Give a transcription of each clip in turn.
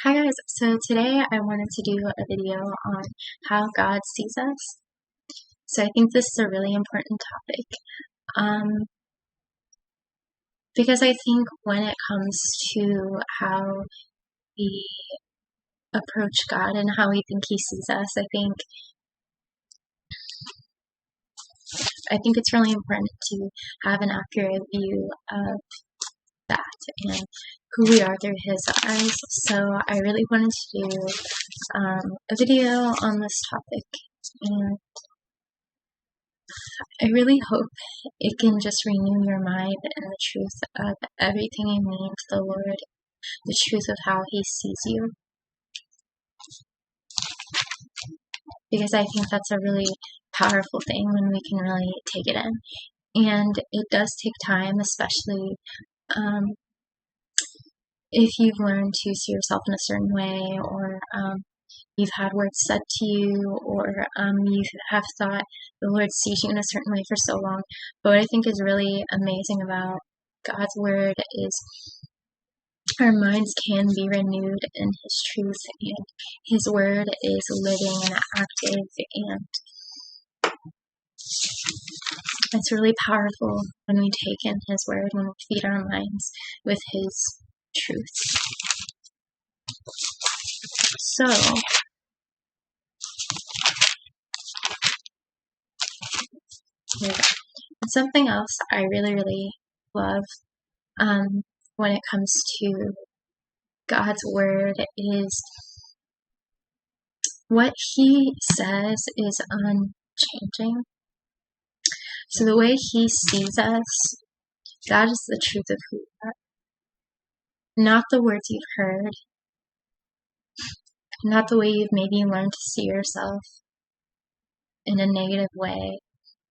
Hi guys, so today I wanted to do a video on how God sees us. So I think this is a really important topic because I think when it comes to how we approach God and how we think He sees us, I think it's really important to have an accurate view of that and who we are through His eyes. So I really wanted to do a video on this topic, and I really hope it can just renew your mind in the truth of everything it means to the Lord, the truth of how He sees you. Because I think that's a really powerful thing when we can really take it in. And it does take time, especially if you've learned to see yourself in a certain way, or you've had words said to you, or you have thought the Lord sees you in a certain way for so long. But what I think is really amazing about God's Word is our minds can be renewed in His truth, and His Word is living and active, and it's really powerful when we take in His Word, when we feed our minds with His truth. So, and something else I really love when it comes to God's Word is what He says is unchanging. So the way He sees us, that is the truth of who we are. Not the words you've heard, not the way you've maybe learned to see yourself in a negative way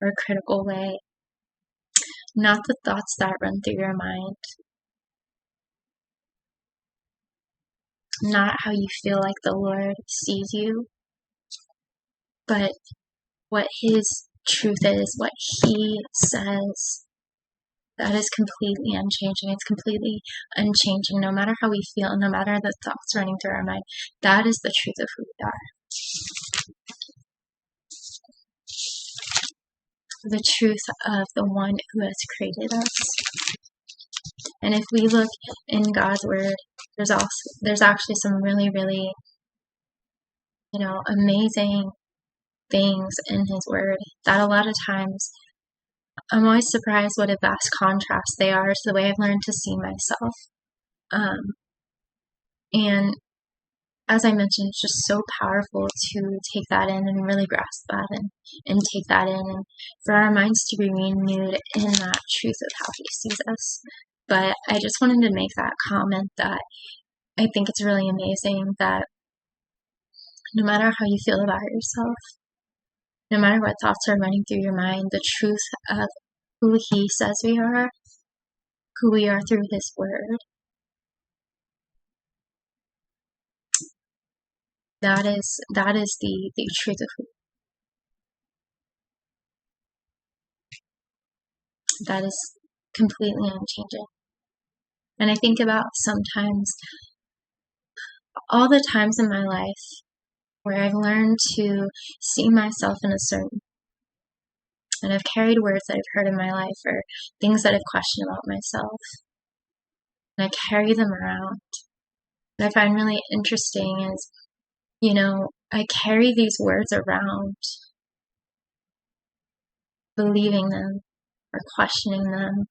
or a critical way, not the thoughts that run through your mind, not how you feel like the Lord sees you, but what His truth is, what He says. That is completely unchanging. It's completely unchanging. No matter how we feel, no matter the thoughts running through our mind, that is the truth of who we are. The truth of the one who has created us. And if we look in God's Word, there's actually some really amazing things in His Word that a lot of times I'm always surprised what a vast contrast they are to the way I've learned to see myself. And as I mentioned, it's just so powerful to take that in and really grasp that and take that in, and for our minds to be renewed in that truth of how He sees us. But I just wanted to make that comment that I think it's really amazing that no matter how you feel about yourself, no matter what thoughts are running through your mind, the truth of who He says we are, who we are through His Word, that is the truth of who. That is completely unchanging. And I think about sometimes, all the times in my life where I've learned to see myself in a certain, and I've carried words that I've heard in my life or things that I've questioned about myself, and I carry them around. What I find really interesting is, I carry these words around, believing them or questioning them,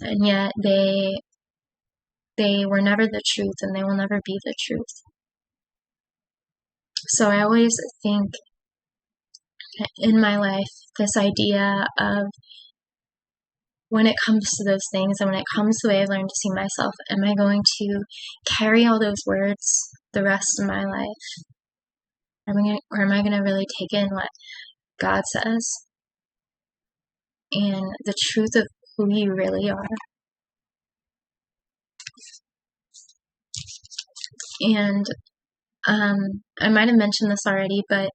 and yet they were never the truth, and they will never be the truth. So I always think in my life, this idea of when it comes to those things, and when it comes to the way I've learned to see myself, am I going to carry all those words the rest of my life? Or am I going to really take in what God says and the truth of who you really are? And I might have mentioned this already, but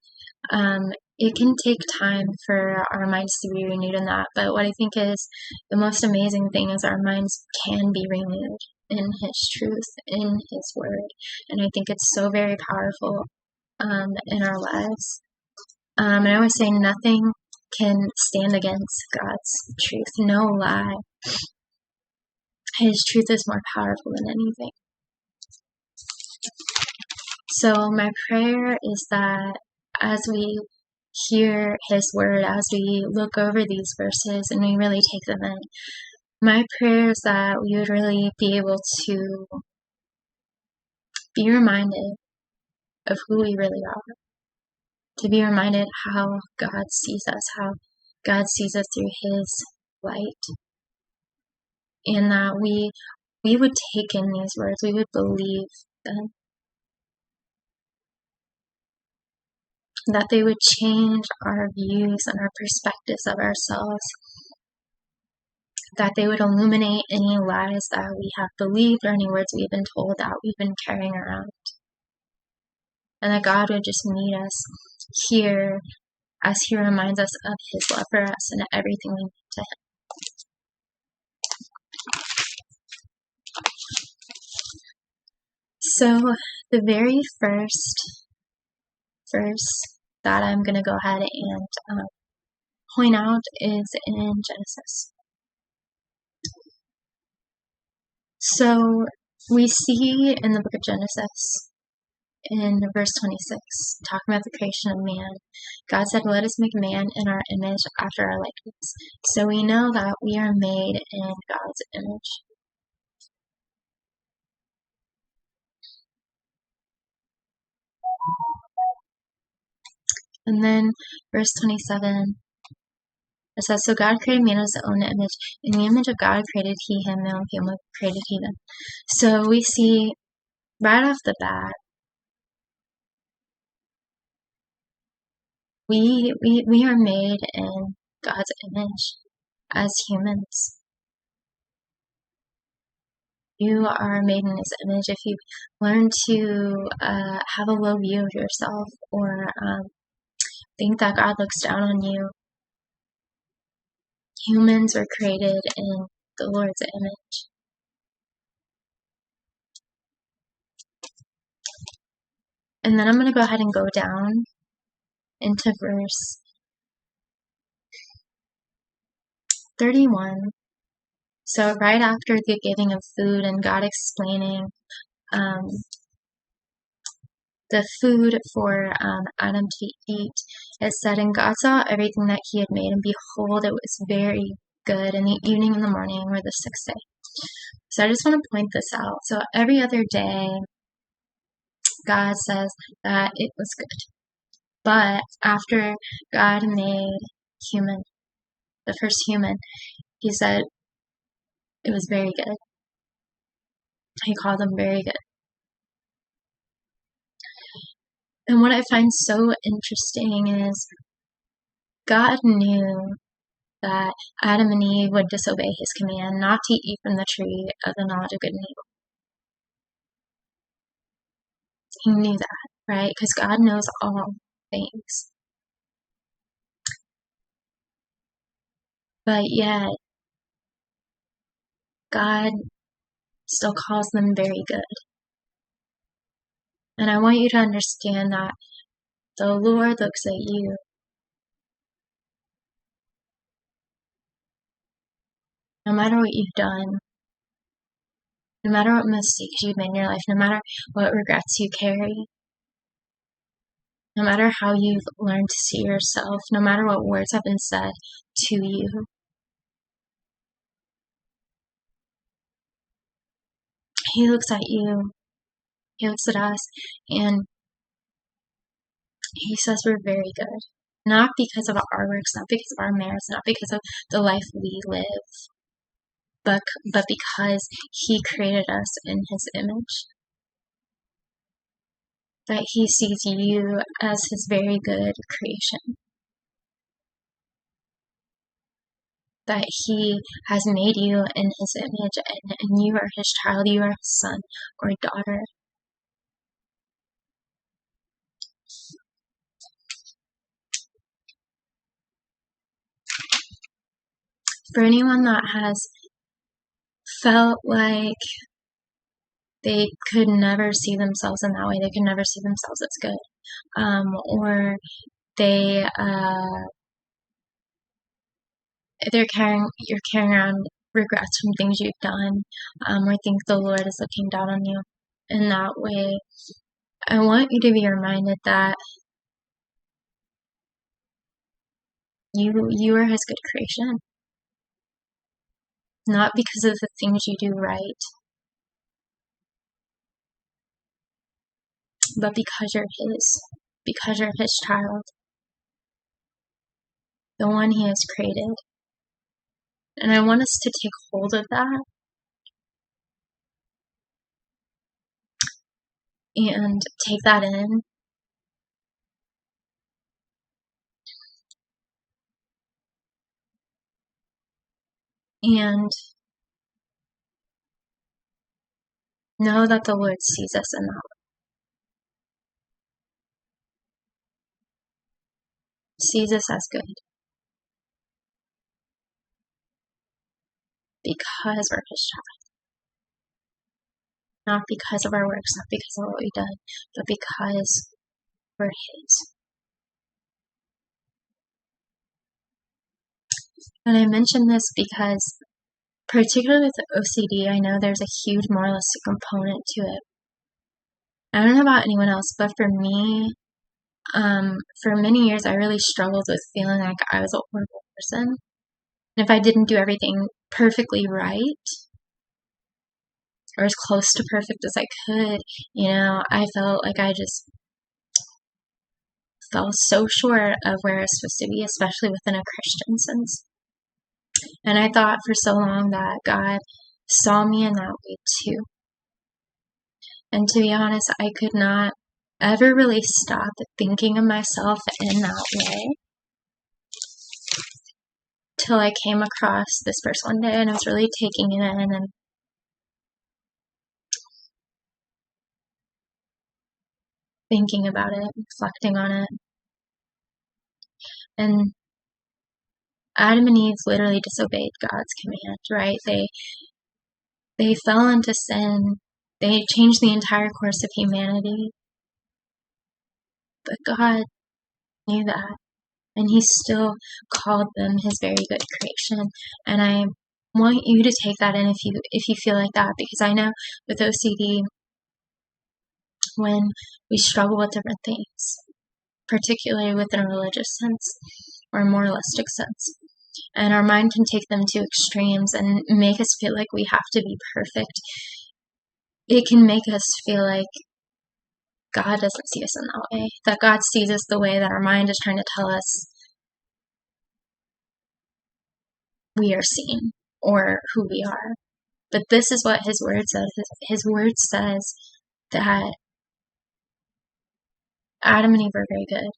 it can take time for our minds to be renewed in that. But what I think is the most amazing thing is our minds can be renewed in His truth, in His word. And I think it's so very powerful in our lives. And I always say nothing can stand against God's truth. No lie. His truth is more powerful than anything. So my prayer is that as we hear His word, as we look over these verses and we really take them in, my prayer is that we would really be able to be reminded of who we really are, to be reminded how God sees us, how God sees us through His light, and that we would take in these words, we would believe them, that they would change our views and our perspectives of ourselves, that they would illuminate any lies that we have believed or any words we've been told that we've been carrying around. And that God would just meet us here as He reminds us of His love for us and everything we need to Him. So the very first verse that I'm going to go ahead and point out is in Genesis. So we see in the book of Genesis, in verse 26, talking about the creation of man, God said, "Let us make man in our image after our likeness." So we know that we are made in God's image. And then verse 27, it says, "So God created man in His own image. In the image of God created He him, male and female created He them." So we see right off the bat, we are made in God's image as humans. You are made in His image. If you learn to have a low view of yourself or think that God looks down on you, humans were created in the Lord's image. And then I'm going to go ahead and go down into verse 31. So right after the giving of food and God explaining the food for Adam to eat, it said, "And God saw everything that He had made, and behold, it was very good. And the evening and the morning were the sixth day." So I just want to point this out. So every other day, God says that it was good. But after God made human, the first human, He said it was very good. He called them very good. And what I find so interesting is God knew that Adam and Eve would disobey His command not to eat from the tree of the knowledge of good and evil. He knew that, right? Because God knows all things. But yet, God still calls them very good. And I want you to understand that the Lord looks at you. No matter what you've done, no matter what mistakes you've made in your life, no matter what regrets you carry, no matter how you've learned to see yourself, no matter what words have been said to you, He looks at you, He looks at us, and He says we're very good. Not because of our works, not because of our merits, not because of the life we live, but because He created us in His image. That He sees you as His very good creation. That He has made you in His image, and you are His child, you are His son or daughter. For anyone that has felt like they could never see themselves in that way, they could never see themselves as good, or they you're carrying around regrets from things you've done, or think the Lord is looking down on you in that way. I want you to be reminded that you are His good creation, not because of the things you do right, but because you're His child, the one He has created. And I want us to take hold of that and take that in. And know that the Lord sees us in that way. Sees us as good. Because we're His child. Not because of our works, not because of what we've done, but because we're His. And I mention this because, particularly with OCD, I know there's a huge moralistic component to it. I don't know about anyone else, but for me, for many years, I really struggled with feeling like I was a horrible person. And if I didn't do everything perfectly right, or as close to perfect as I could, I felt like I just fell so short of where I was supposed to be, especially within a Christian sense. And I thought for so long that God saw me in that way too. And to be honest, I could not ever really stop thinking of myself in that way till I came across this verse one day, and I was really taking it in and thinking about it, reflecting on it. And Adam and Eve literally disobeyed God's command, right? They fell into sin. They changed the entire course of humanity. But God knew that, and He still called them His very good creation. And I want you to take that in if you feel like that, because I know with OCD, when we struggle with different things, particularly within a religious sense or a moralistic sense, and our mind can take them to extremes and make us feel like we have to be perfect, it can make us feel like God doesn't see us in that way, that God sees us the way that our mind is trying to tell us we are seen or who we are. But this is what His Word says. His Word says that Adam and Eve are very good.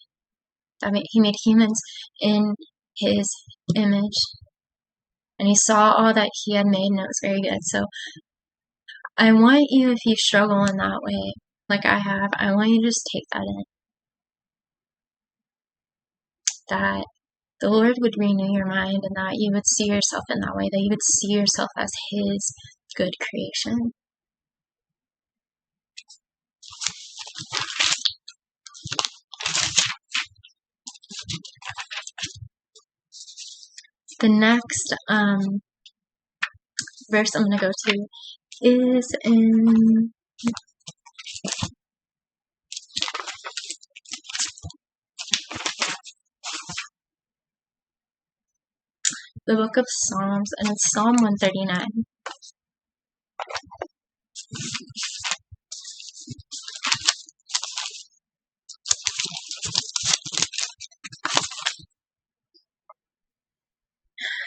That He made humans in His image, and He saw all that He had made, and it was very good. So I want you, if you struggle in that way, like I have, I want you to just take that in. That the Lord would renew your mind, and that you would see yourself in that way, that you would see yourself as His good creation. The next verse I'm going to go to is in the book of Psalms, and it's Psalm 139.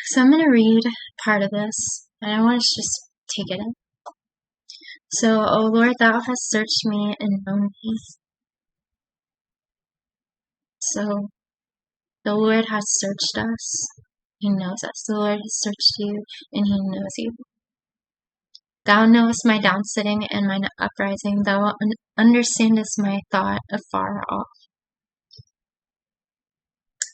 So I'm going to read part of this, and I want us to just take it in. So, O Lord, Thou hast searched me and known me. So, the Lord has searched us. He knows us. The Lord has searched you, and He knows you. Thou knowest my downsitting and mine uprising. Thou understandest my thought afar off.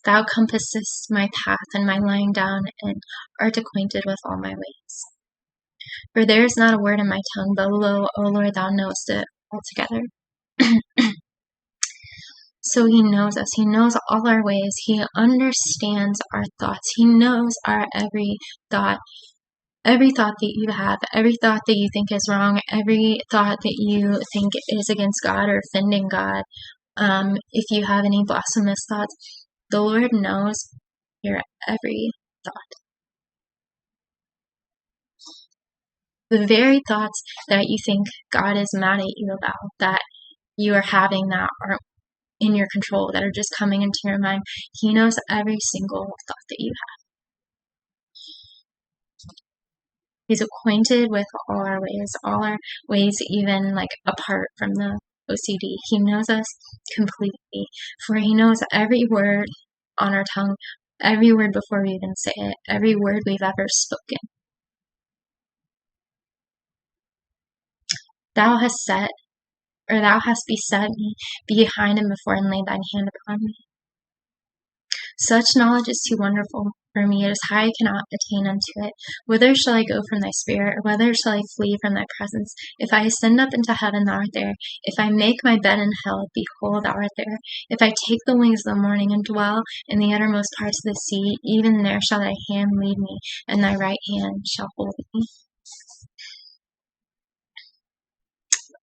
Thou compassest my path and my lying down, and art acquainted with all my ways. For there is not a word in my tongue, but lo, O Lord, thou knowest it altogether. So he knows us. He knows all our ways. He understands our thoughts. He knows our every thought. Every thought that you have, every thought that you think is wrong, every thought that you think is against God or offending God, if you have any blasphemous thoughts, the Lord knows your every thought. The very thoughts that you think God is mad at you about, that you are having that aren't in your control, that are just coming into your mind, He knows every single thought that you have. He's acquainted with all our ways even like apart from the OCD. He knows us completely, for He knows every word on our tongue, every word before we even say it, every word we've ever spoken. Thou hast beset me behind and before, and laid thine hand upon me. Such knowledge is too wonderful for me. It is high, I cannot attain unto it. Whither shall I go from thy spirit, or whither shall I flee from thy presence? If I ascend up into heaven, thou art there. If I make my bed in hell, behold, thou art there. If I take the wings of the morning and dwell in the uttermost parts of the sea, even there shall thy hand lead me, and thy right hand shall hold me.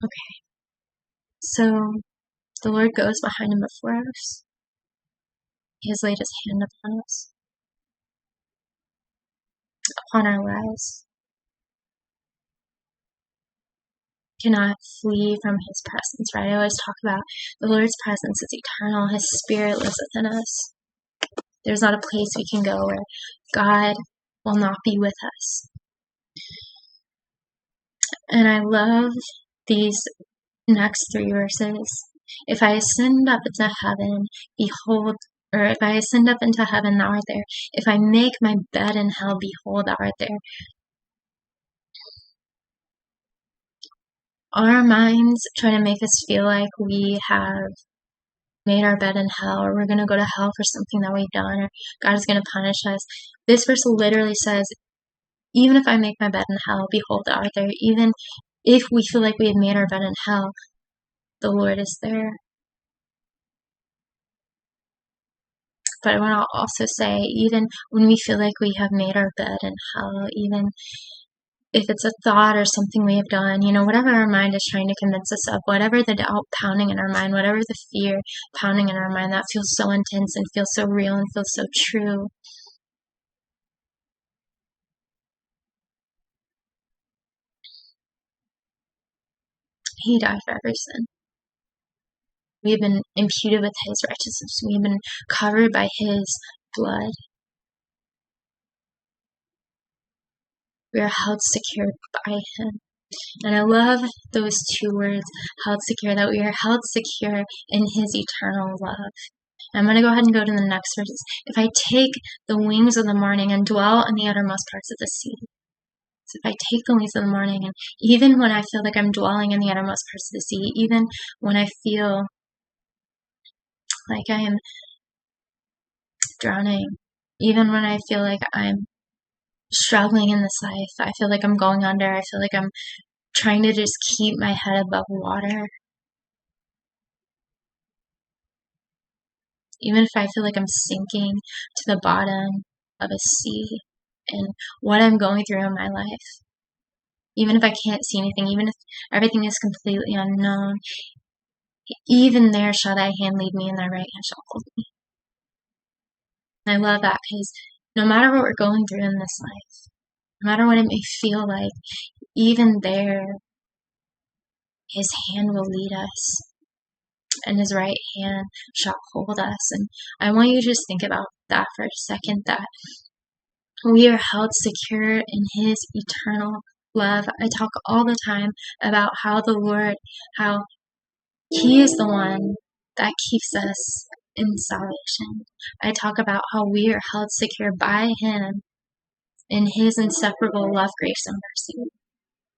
Okay. So the Lord goes behind and before us. He has laid His hand upon us, upon our lives. Cannot flee from His presence, right? I always talk about the Lord's presence is eternal. His Spirit lives within us. There's not a place we can go where God will not be with us. And I love these next 3 verses. If I ascend up into heaven, behold, or if I ascend up into heaven, thou art there. If I make my bed in hell, behold, thou art there. Our minds try to make us feel like we have made our bed in hell, or we're going to go to hell for something that we've done, or God is going to punish us. This verse literally says, even if I make my bed in hell, behold, thou art there. Even if we feel like we have made our bed in hell, the Lord is there. But I want to also say, even when we feel like we have made our bed in hell, even if it's a thought or something we have done, whatever our mind is trying to convince us of, whatever the doubt pounding in our mind, whatever the fear pounding in our mind, that feels so intense and feels so real and feels so true. He died for every sin. We have been imputed with His righteousness. We have been covered by His blood. We are held secure by Him. And I love those 2 words, held secure, that we are held secure in His eternal love. I'm going to go ahead and go to the next verses. If I take the wings of the morning and dwell in the uttermost parts of the sea. So if I take the wings of the morning, and even when I feel like I'm dwelling in the uttermost parts of the sea, even when I feel like I am drowning, even when I feel like I'm struggling in this life, I feel like I'm going under, I feel like I'm trying to just keep my head above water. Even if I feel like I'm sinking to the bottom of a sea and what I'm going through in my life, even if I can't see anything, even if everything is completely unknown, even there shall thy hand lead me and thy right hand shall hold me. And I love that because no matter what we're going through in this life, no matter what it may feel like, even there, His hand will lead us and His right hand shall hold us. And I want you to just think about that for a second, that we are held secure in His eternal love. I talk all the time about how the Lord, how He is the one that keeps us in salvation. I talk about how we are held secure by Him in His inseparable love, grace, and mercy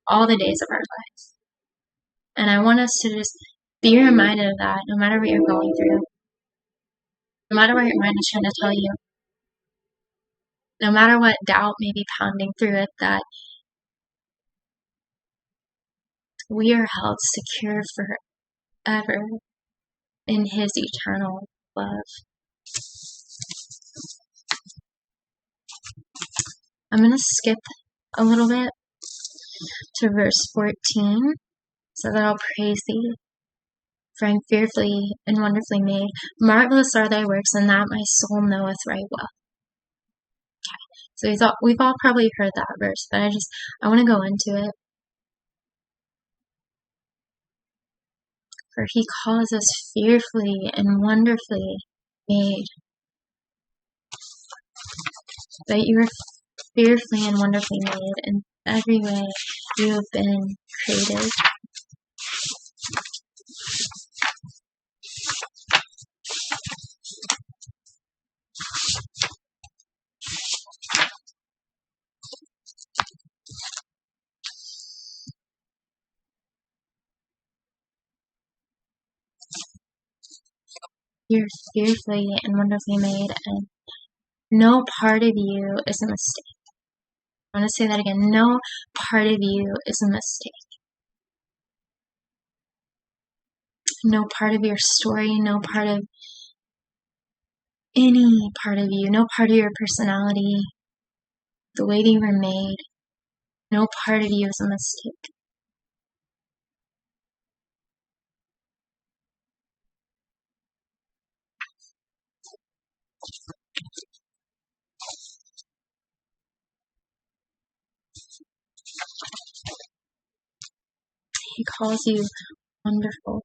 all the days of our life. And I want us to just be reminded of that no matter what you're going through. No matter what your mind is trying to tell you, no matter what doubt may be pounding through it, that we are held secure forever in His eternal love. I'm going to skip a little bit to verse 14, so that I'll praise Thee, for I'm fearfully and wonderfully made. Marvelous are Thy works, and that my soul knoweth right well. So we've all probably heard that verse, but I want to go into it. For He calls us fearfully and wonderfully made. That you are fearfully and wonderfully made in every way you have been created. You're fearfully and wonderfully made, and no part of you is a mistake. I want to say that again. No part of you is a mistake. No part of your story, no part of any part of you, no part of your personality, the way that you were made, no part of you is a mistake. He calls you wonderful,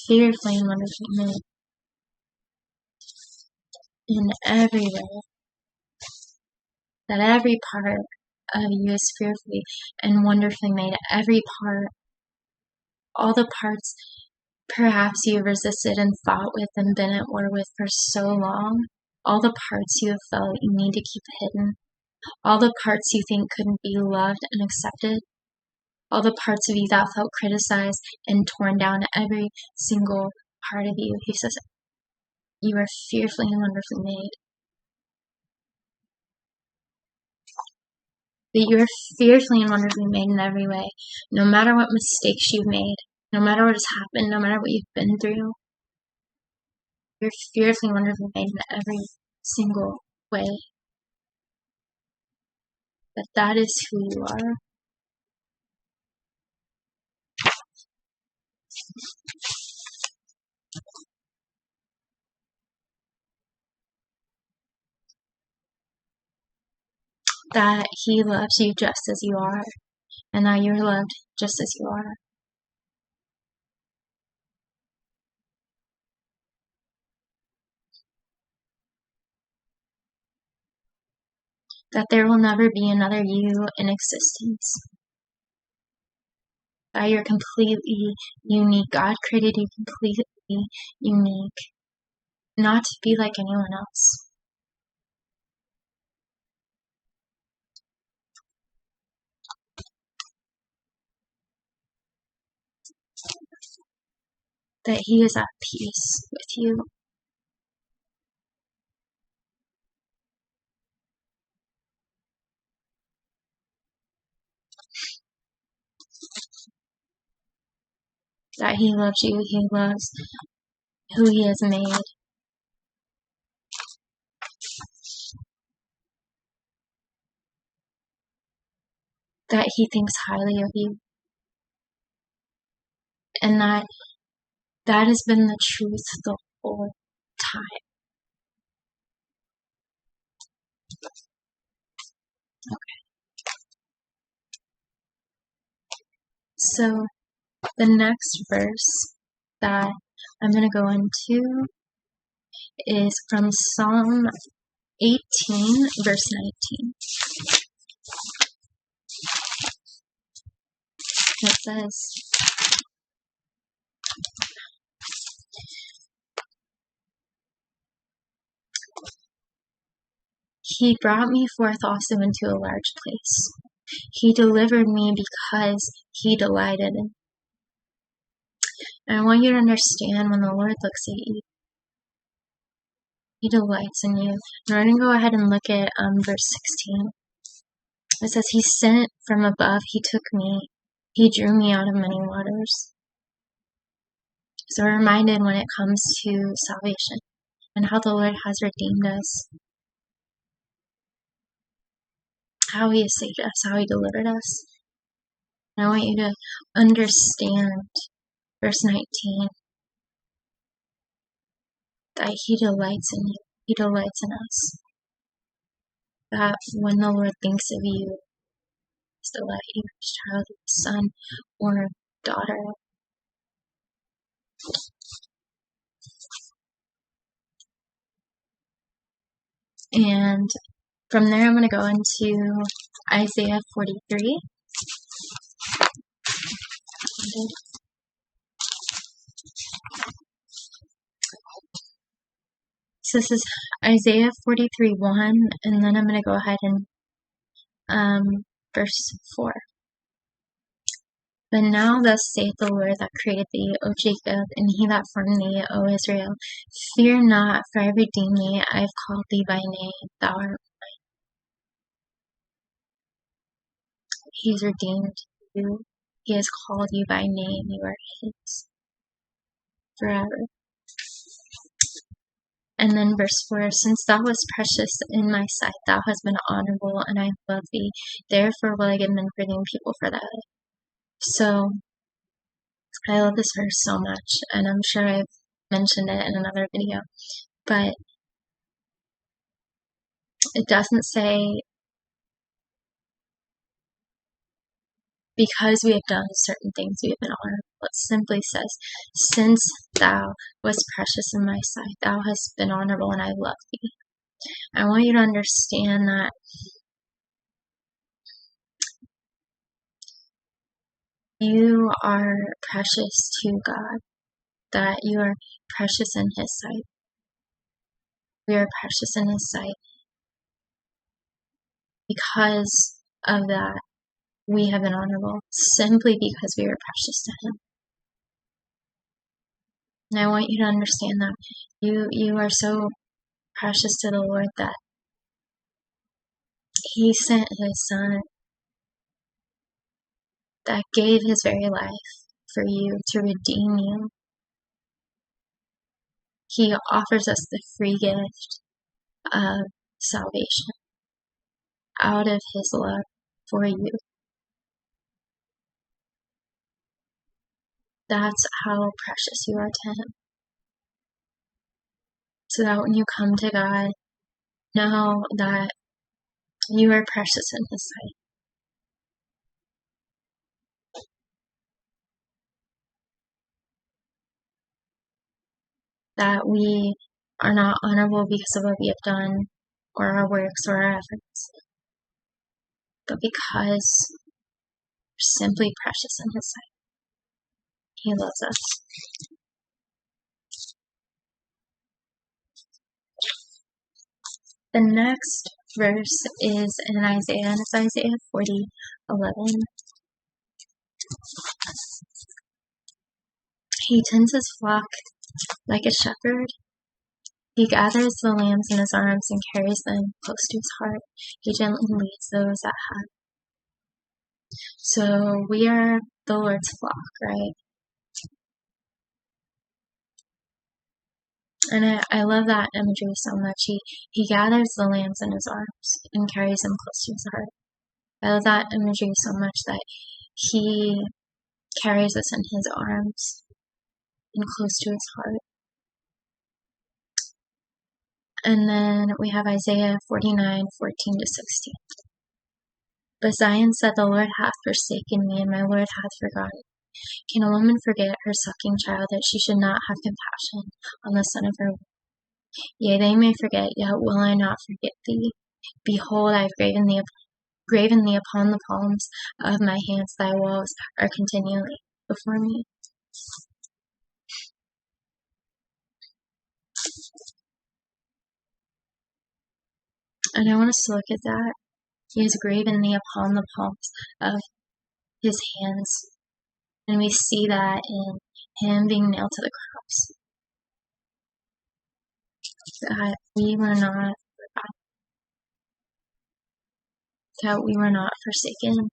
fearfully and wonderfully made in every way. That every part of you is fearfully and wonderfully made. Every part, all the parts perhaps you have resisted and fought with and been at war with for so long, all the parts you have felt you need to keep hidden, all the parts you think couldn't be loved and accepted, all the parts of you that felt criticized and torn down, every single part of you. He says, you are fearfully and wonderfully made. That you are fearfully and wonderfully made in every way. No matter what mistakes you've made, no matter what has happened, no matter what you've been through, you're fearfully and wonderfully made in every single way. That is who you are. That He loves you just as you are, and that you're loved just as you are. That there will never be another you in existence. That you're completely unique. God created you completely unique, not to be like anyone else. That He is at peace with you. That He loves you. He loves who He has made. That He thinks highly of you. And that has been the truth the whole time. Okay. So the next verse that I'm going to go into is from Psalm 18, verse 19. It says, He brought me forth also into a large place. He delivered me because He delighted And I want you to understand when the Lord looks at you, He delights in you. And we're going to go ahead and look at verse 16. It says, He sent from above, He took me, He drew me out of many waters. So we're reminded when it comes to salvation and how the Lord has redeemed us, how He has saved us, how He delivered us. And I want you to understand verse 19, that He delights in you. He delights in us. That when the Lord thinks of you, His delight, your child, son, or daughter. And from there, I'm going to go into Isaiah 43. So this is Isaiah 43:1, and then I'm going to go ahead and verse 4. But now thus saith the Lord that created thee, O Jacob, and he that formed thee, O Israel. Fear not, for I redeem thee, I have called thee by name, thou art mine. He has redeemed you. He has called you by name, you are His forever. And then verse 4, Since thou wast precious in my sight, thou hast been honorable, and I love thee. Therefore will I give men for thee and people for thy life. So, I love this verse so much, and I'm sure I've mentioned it in another video, but it doesn't say because we have done certain things we have been honorable. It simply says, Since thou wast precious in my sight, thou hast been honorable, and I love thee. I want you to understand that you are precious to God, that you are precious in His sight. We are precious in His sight. Because of that, we have been honorable, simply because we are precious to Him. And I want you to understand that you are so precious to the Lord that He sent His Son that gave His very life for you to redeem you. He offers us the free gift of salvation out of His love for you. That's how precious you are to Him. So that when you come to God, know that you are precious in His sight. That we are not honorable because of what we have done, or our works, or our efforts, but because we're simply precious in His sight. He loves us. The next verse is in Isaiah, and it's Isaiah 40:11. He tends His flock like a shepherd. He gathers the lambs in His arms and carries them close to His heart. He gently leads those that have. So we are the Lord's flock, right? And I love that imagery so much. He gathers the lambs in His arms and carries them close to His heart. I love that imagery so much that He carries us in His arms and close to His heart. And then we have Isaiah 49:14-16. But Zion said, The Lord hath forsaken me, and my Lord hath forgotten. Can a woman forget her sucking child, that she should not have compassion on the son of her womb? Yea, they may forget, yet will I not forget thee. Behold, I have graven thee upon the palms of my hands. Thy walls are continually before me. And I want us to look at that. He has graven thee upon the palms of His hands. And we see that in him being nailed to the cross, that we were not forgotten, that we were not forsaken.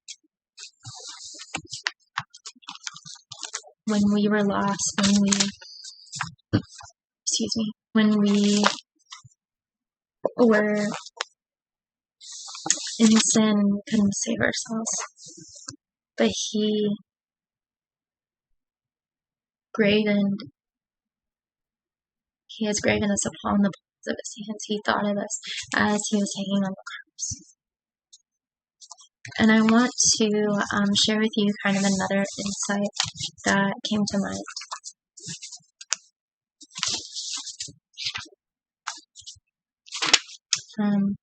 When we were lost, when we were in sin, we couldn't save ourselves. But he has graven us upon the palms of his hands. He thought of us as he was hanging on the cross. And I want to share with you kind of another insight that came to mind. From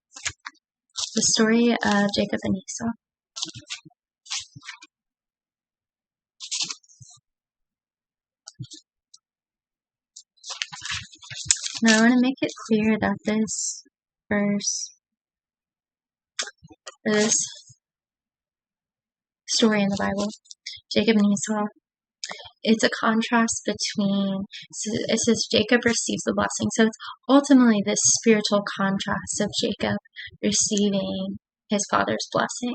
the story of Jacob and Esau. Now I want to make it clear that this verse, or this story in the Bible, Jacob and Esau, it's a contrast between, it says Jacob receives the blessing. So it's ultimately this spiritual contrast of Jacob receiving his father's blessing.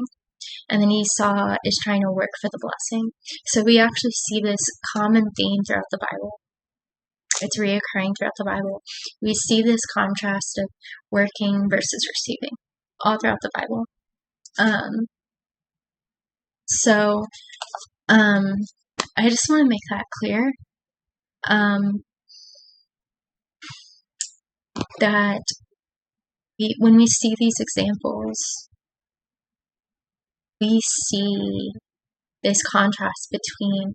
And then Esau is trying to work for the blessing. So we actually see this common theme throughout the Bible. It's reoccurring throughout the Bible. We see this contrast of working versus receiving all throughout the Bible. I just want to make that clear. That when we see these examples, we see this contrast between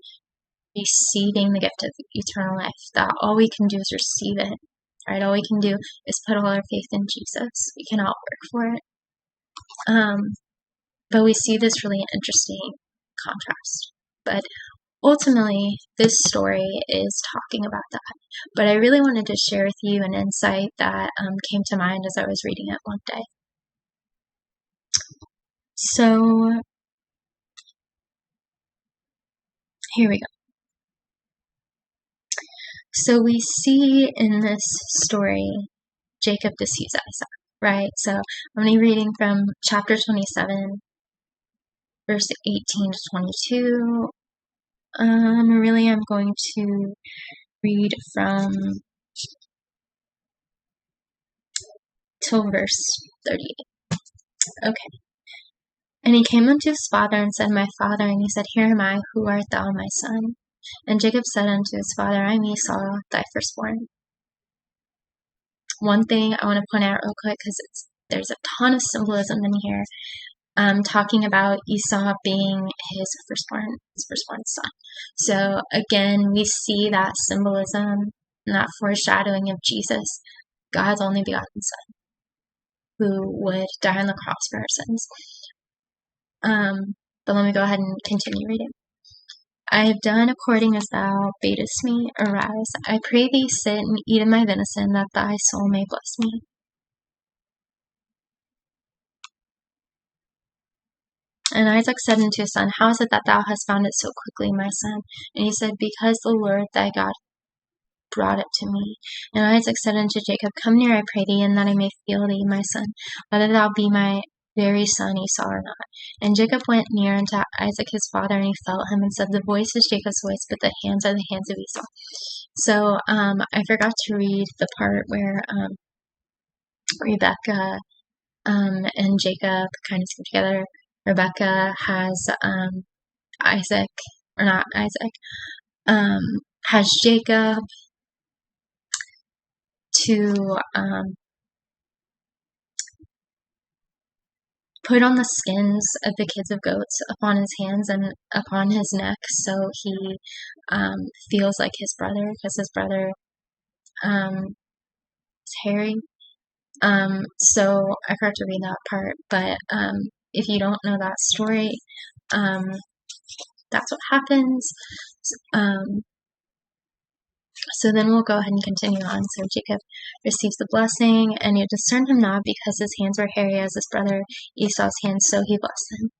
receiving the gift of eternal life, that all we can do is receive it, right? All we can do is put all our faith in Jesus. We cannot work for it. But we see this really interesting contrast. But ultimately, this story is talking about that. But I really wanted to share with you an insight that came to mind as I was reading it one day. So, here we go. So we see in this story, Jacob deceives Isaac, right? So I'm going to be reading from chapter 27, verse 18 to 22. Really, I'm going to read from till verse 38. Okay. And he came unto his father and said, My father. And he said, Here am I, who art thou, my son? And Jacob said unto his father, I am Esau, thy firstborn. One thing I want to point out real quick, because there's a ton of symbolism in here, talking about Esau being his firstborn son. So again, we see that symbolism and that foreshadowing of Jesus, God's only begotten son, who would die on the cross for our sins. But let me go ahead and continue reading. I have done according as thou badest me. Arise, I pray thee, sit and eat of my venison, that thy soul may bless me. And Isaac said unto his son, How is it that thou hast found it so quickly, my son? And he said, Because the Lord thy God brought it to me. And Isaac said unto Jacob, Come near, I pray thee, and that I may feel thee, my son, whether thou be my very son Esau or not. And Jacob went near unto Isaac his father, and he felt him, and said, The voice is Jacob's voice, but the hands are the hands of Esau. So I forgot to read the part where Rebecca and Jacob kind of get together. Rebecca has has Jacob to put on the skins of the kids of goats upon his hands and upon his neck, so he feels like his brother, because his brother is hairy. So I forgot to read that part, but if you don't know that story, that's what happens. So then we'll go ahead and continue on. So Jacob receives the blessing, and you discern him not, because his hands were hairy as his brother Esau's hands, so he blessed him.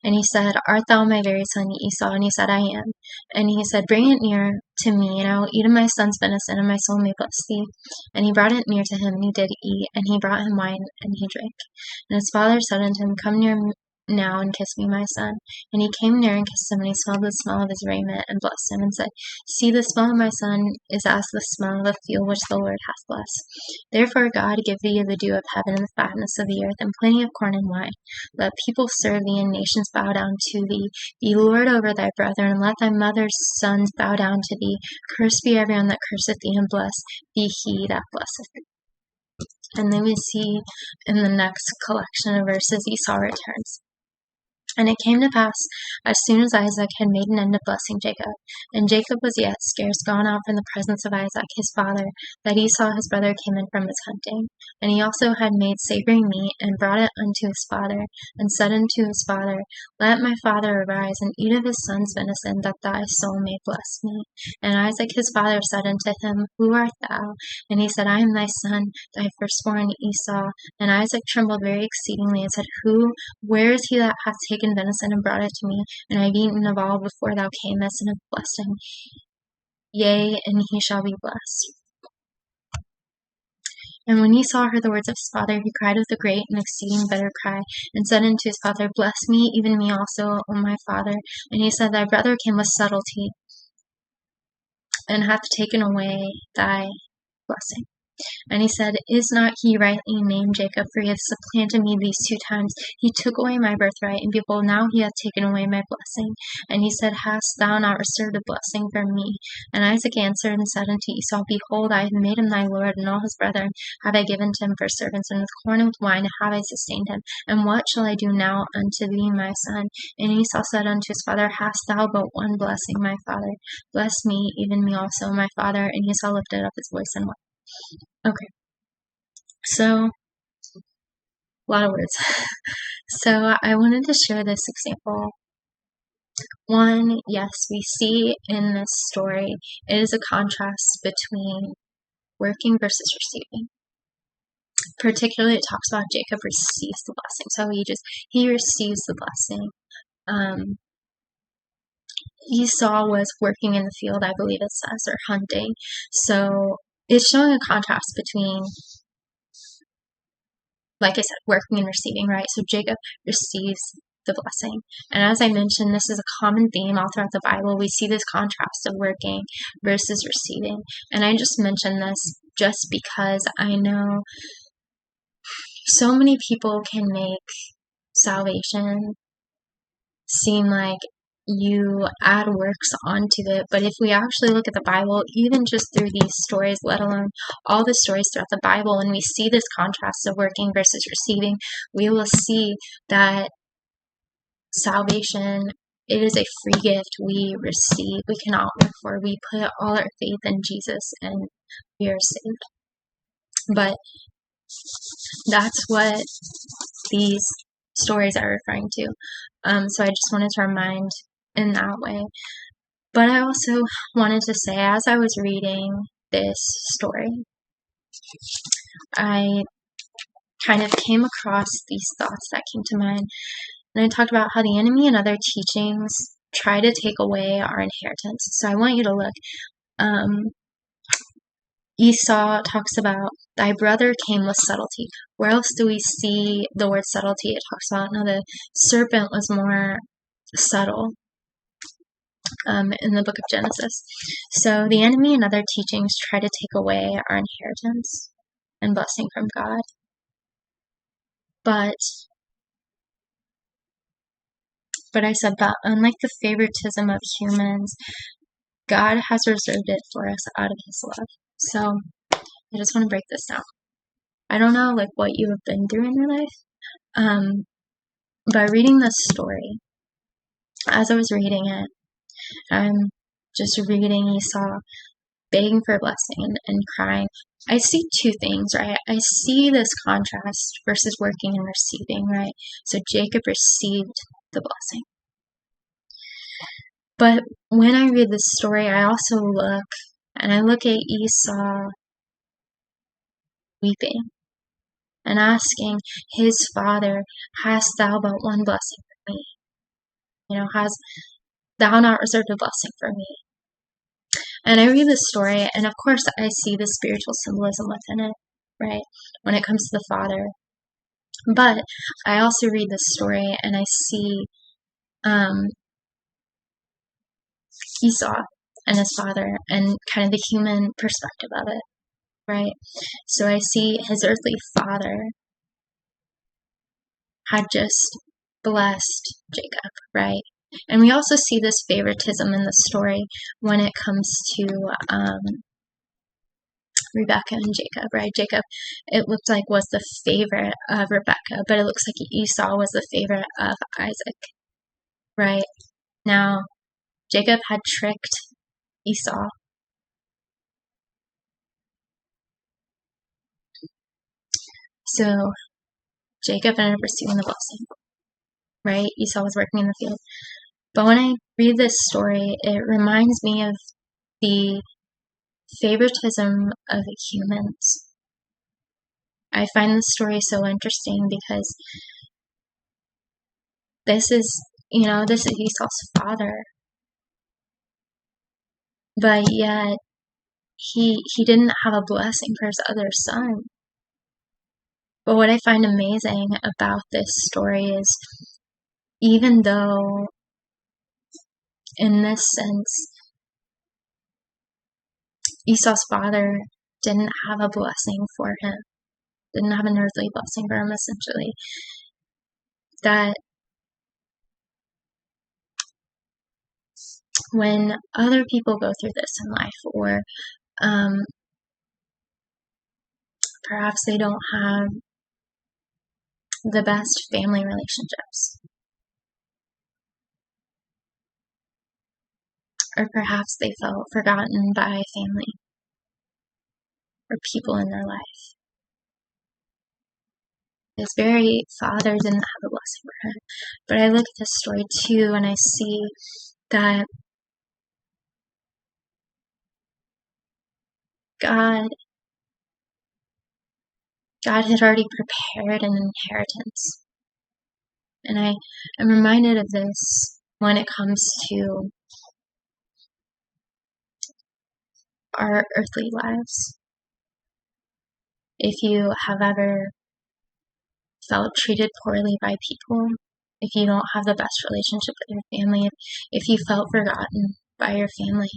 And he said, Art thou my very son Esau? And he said, I am. And he said, Bring it near to me, and I will eat of my son's venison, and my soul may bless thee. And he brought it near to him, and he did eat, and he brought him wine, and he drank. And his father said unto him, Come near now and kiss me, my son. And he came near and kissed him, and he smelled the smell of his raiment, and blessed him, and said, See, the smell of my son is as the smell of a field which the Lord hath blessed. Therefore God give thee the dew of heaven, and the fatness of the earth, and plenty of corn and wine. Let people serve thee, and nations bow down to thee. Be Lord over thy brethren, and let thy mother's sons bow down to thee. Cursed be every one that curseth thee, and blessed be he that blesseth thee. And then we see in the next collection of verses, Esau returns. And it came to pass, as soon as Isaac had made an end of blessing Jacob, and Jacob was yet scarce gone out from the presence of Isaac his father, that Esau his brother came in from his hunting. And he also had made savory meat, and brought it unto his father, and said unto his father, Let my father arise, and eat of his son's venison, that thy soul may bless me. And Isaac his father said unto him, Who art thou? And he said, I am thy son, thy firstborn Esau. And Isaac trembled very exceedingly, and said, Where is he that hath taken venison and brought it to me? And I have eaten of all before thou camest, and have blessed him. Yea, and he shall be blessed. And when Esau heard the words of his father, he cried with a great and exceeding bitter cry, and said unto his father, Bless me, even me also, O my father. And he said, Thy brother came with subtlety, and hath taken away thy blessing. And he said, Is not he rightly named Jacob? For he hath supplanted me these 2 times. He took away my birthright, and behold, now he hath taken away my blessing. And he said, Hast thou not reserved a blessing for me? And Isaac answered and said unto Esau, Behold, I have made him thy lord, and all his brethren have I given to him for servants, and with corn and with wine have I sustained him. And what shall I do now unto thee, my son? And Esau said unto his father, Hast thou but one blessing, my father? Bless me, even me also, my father. And Esau lifted up his voice and wept. Okay, so a lot of words. So I wanted to share this example. One, yes, we see in this story, it is a contrast between working versus receiving. Particularly, it talks about Jacob receives the blessing. So he receives the blessing. Esau was working in the field, I believe it says, or hunting. So it's showing a contrast between, like I said, working and receiving, right? So Jacob receives the blessing. And as I mentioned, this is a common theme all throughout the Bible. We see this contrast of working versus receiving. And I just mentioned this just because I know so many people can make salvation seem like you add works onto it, but if we actually look at the Bible, even just through these stories, let alone all the stories throughout the Bible, and we see this contrast of working versus receiving, we will see that salvation, it is a free gift we receive. We cannot work for. We put all our faith in Jesus and we are saved. But that's what these stories are referring to. So I just wanted to remind in that way. But I also wanted to say, as I was reading this story, I kind of came across these thoughts that came to mind. And I talked about how the enemy and other teachings try to take away our inheritance. So I want you to look. Esau talks about, thy brother came with subtlety. Where else do we see the word subtlety? It talks about, no, the serpent was more subtle in the book of Genesis. So the enemy and other teachings try to take away our inheritance and blessing from God. But I said that unlike the favoritism of humans, God has reserved it for us out of his love. So I just want to break this down. I don't know what you have been through in your life. By reading this story, as I was reading it, I'm just reading Esau begging for a blessing and crying. I see 2 things, right? I see this contrast versus working and receiving, right? So Jacob received the blessing. But when I read this story, I also look at Esau weeping and asking his father, Hast thou but one blessing for me? Has thou not reserved a blessing for me? And I read this story, and of course I see the spiritual symbolism within it, right? When it comes to the Father. But I also read this story, and I see Esau and his father, and kind of the human perspective of it, right? So I see his earthly father had just blessed Jacob, right? And we also see this favoritism in the story when it comes to Rebecca and Jacob, right? Jacob, it looked like, was the favorite of Rebecca, but it looks like Esau was the favorite of Isaac, right? Now, Jacob had tricked Esau. So Jacob ended up receiving the blessing, right? Esau was working in the field. But when I read this story, it reminds me of the favoritism of humans. I find this story so interesting because this is Esau's father, but yet he didn't have a blessing for his other son. But what I find amazing about this story is, even though in this sense Esau's father didn't have a blessing for him, didn't have an earthly blessing for him, essentially, that when other people go through this in life, or perhaps they don't have the best family relationships, or perhaps they felt forgotten by family or people in their life. His very father didn't have a blessing for him. But I look at this story too, and I see that God had already prepared an inheritance. And I am reminded of this when it comes to our earthly lives. If you have ever felt treated poorly by people, if you don't have the best relationship with your family, if you felt forgotten by your family,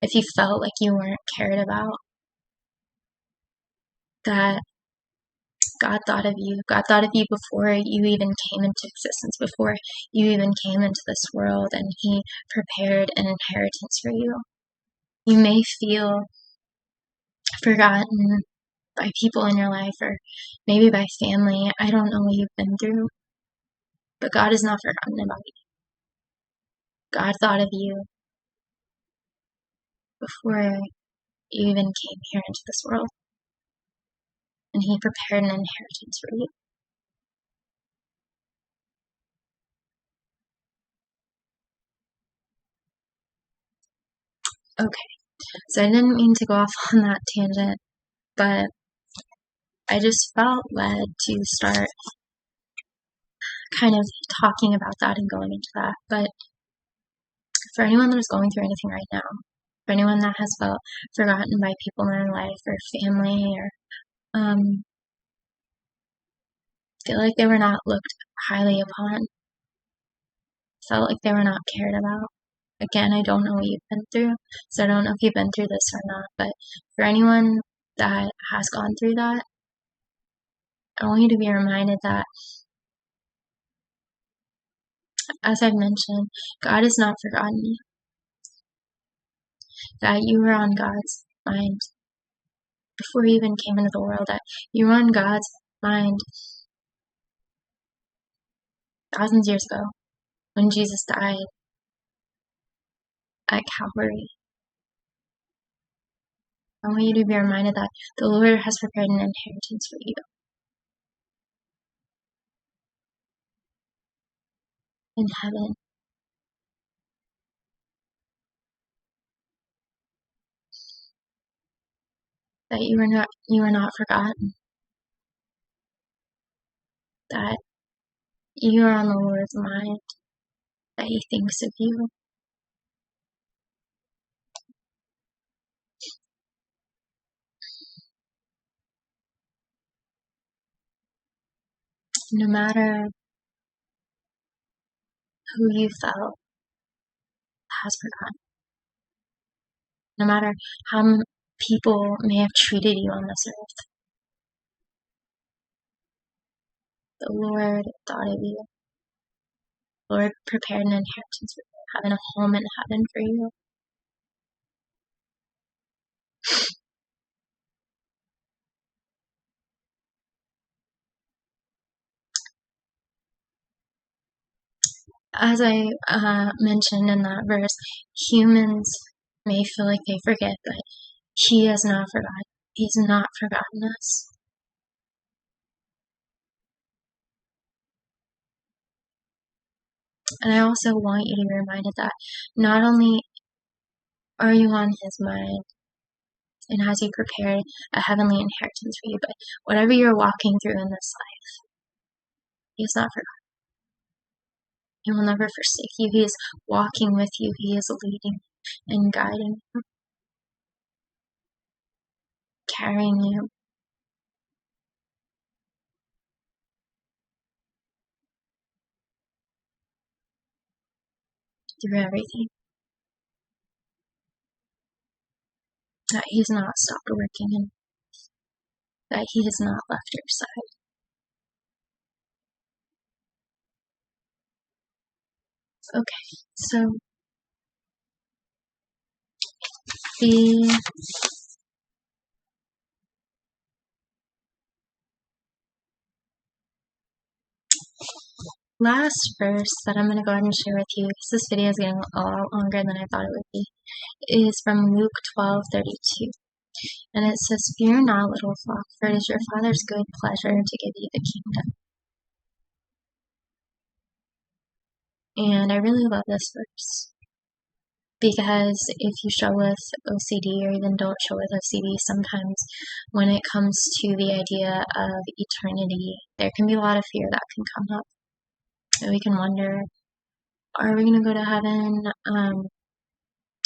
if you felt like you weren't cared about, that God thought of you. God thought of you before you even came into existence, before you even came into this world, and He prepared an inheritance for you. You may feel forgotten by people in your life, or maybe by family. I don't know what you've been through, but God is not forgotten about you. God thought of you before you even came here into this world, and He prepared an inheritance for you. Okay, so I didn't mean to go off on that tangent, but I just felt led to start kind of talking about that and going into that. But for anyone that is going through anything right now, for anyone that has felt forgotten by people in their life or family, or feel like they were not looked highly upon, felt like they were not cared about. Again, I don't know what you've been through, so I don't know if you've been through this or not, but for anyone that has gone through that, I want you to be reminded that, as I've mentioned, God has not forgotten you, that you were on God's mind before you even came into the world, that you were on God's mind thousands of years ago when Jesus died at Calvary. I want you to be reminded that the Lord has prepared an inheritance for you. In heaven. That you are not forgotten. That you are on the Lord's mind. that He thinks of you. No matter who you felt has forgotten. No matter how people may have treated you on this earth, the Lord thought of you. The Lord prepared an inheritance for you, having a home in heaven for you. As I mentioned in that verse, humans may feel like they forget, but He has not forgotten. He's not forgotten us. And I also want you to be reminded that not only are you on His mind and has He prepared a heavenly inheritance for you, but whatever you're walking through in this life, He has not forgotten. He will never forsake you. He is walking with you. He is leading and guiding you, carrying you. Through everything. That He's not stopped working and that He has not left your side. Okay, so the last verse that I'm going to go ahead and share with you, because this video is getting a lot longer than I thought it would be, is from Luke 12:32. And it says, "Fear not, little flock, for it is your Father's good pleasure to give you the kingdom." And I really love this verse. Because if you struggle with OCD or even don't struggle with OCD, sometimes when it comes to the idea of eternity, there can be a lot of fear that can come up. And we can wonder, are we going to go to heaven?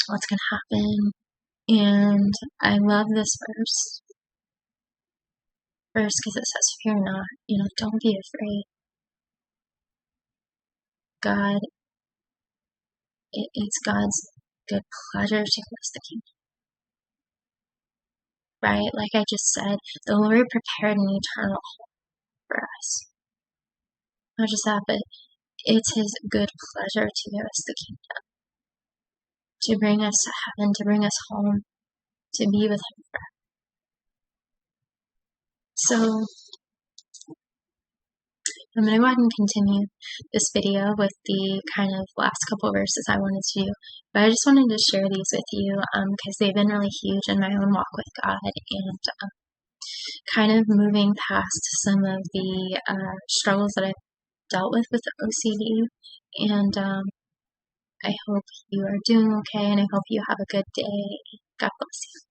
What's going to happen? And I love this verse. Because it says, "Fear not." Don't be afraid. God, it's God's good pleasure to give us the kingdom. Right? Like I just said, the Lord prepared an eternal home for us. Not just that, but it's His good pleasure to give us the kingdom. To bring us to heaven, to bring us home, to be with Him forever. So, I'm going to go ahead and continue this video with the kind of last couple verses I wanted to do. But I just wanted to share these with you because they've been really huge in my own walk with God and kind of moving past some of the struggles that I've dealt with OCD. And I hope you are doing okay and I hope you have a good day. God bless you.